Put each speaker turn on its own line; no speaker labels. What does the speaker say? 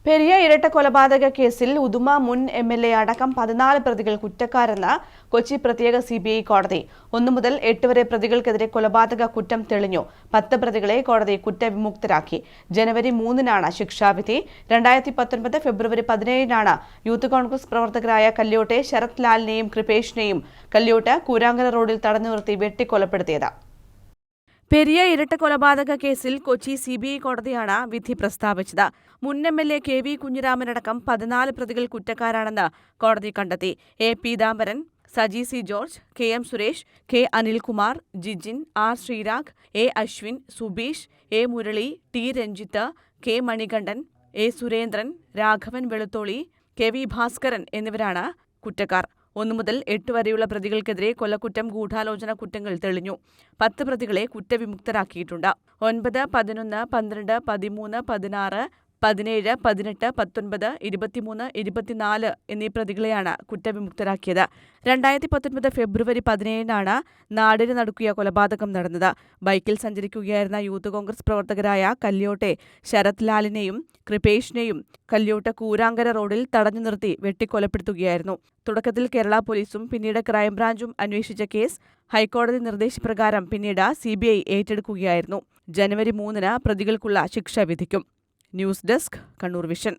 പെരിയ ഇരട്ട കൊലപാതക കേസിൽ ഉദുമ മുൻ എംഎൽഎ അടക്കം 14 പ്രതികൾ കുറ്റക്കാരെന്ന് കൊച്ചി പ്രത്യേക സിബിഐ കോടതി. 1 മുതൽ 8 വരെ പ്രതികൾക്കെതിരെ കൊലപാതക കുറ്റം തെളിഞ്ഞു. 10 പ്രതികളെ കോടതി കുറ്റവിമുക്തരാക്കി. ജനുവരി 3-നാണ് ശിക്ഷാവിധി. 2019 ഫെബ്രുവരി 17-നാണ് യൂത്ത് കോൺഗ്രസ് പ്രവർത്തകരായ കല്യോട്ടെ ശരത് ലാലിനെയും കൃപേഷിനെയും കല്യോട്ട് കൂരാങ്കര റോഡിൽ തടഞ്ഞു നിർത്തി വെട്ടിക്കൊലപ്പെടുത്തിയത്. പെരിയ ഇരട്ട കൊലപാതക കേസിൽ കൊച്ചി സിബിഐ കോടതിയാണ് വിധി പ്രസ്താവിച്ചത്. മുൻ എംഎൽഎ കെ.വി. കുഞ്ഞിരാമനടക്കം 14 പ്രതികൾ കുറ്റക്കാരാണെന്ന് കോടതി കണ്ടെത്തി. A. Peethambaran, Saji C George, KM. Suresh, K. Anilkumar, Jijin, R. Sreerag, A. Ashwin, Subeesh, A. Murali, T. Ranjith, K. Manikandan, A. Surendran, Raghavan Velutholi, K. V. Bhaskaran എന്നിവരാണ് കുറ്റക്കാർ. 1 മുതൽ 8 വരെയുള്ള പ്രതികൾക്കെതിരെ കൊലക്കുറ്റം, ഗൂഢാലോചന കുറ്റങ്ങൾ തെളിഞ്ഞു. 10 പ്രതികളെ കുറ്റവിമുക്തരാക്കിയിട്ടുണ്ട്. 9, 11, 12, 13, 16, 17, 18, 19, 23, 24 എന്നീ പ്രതികളെയാണ് കുറ്റവിമുക്തരാക്കിയത്. 2019 ഫെബ്രുവരി 17-നാണ് നാടിന് നടുക്കിയ കൊലപാതകം നടന്നത്. ബൈക്കിൽ സഞ്ചരിക്കുകയായിരുന്ന യൂത്ത് കോൺഗ്രസ് പ്രവർത്തകരായ കല്യോട്ടെ ശരത് ലാലിനെയും കൃപേഷിനെയും കല്യോട്ട് കൂരാങ്കര റോഡിൽ തടഞ്ഞു നിർത്തി വെട്ടിക്കൊലപ്പെടുത്തുകയായിരുന്നു. തുടക്കത്തിൽ കേരള പോലീസും പിന്നീട് ക്രൈംബ്രാഞ്ചും അന്വേഷിച്ച കേസ് ഹൈക്കോടതി നിർദ്ദേശപ്രകാരം പിന്നീട് സിബിഐ ഏറ്റെടുക്കുകയായിരുന്നു. ജനുവരി 3-ന് പ്രതികൾക്കുള്ള ശിക്ഷ വിധിക്കും. News desk, Kannur vision.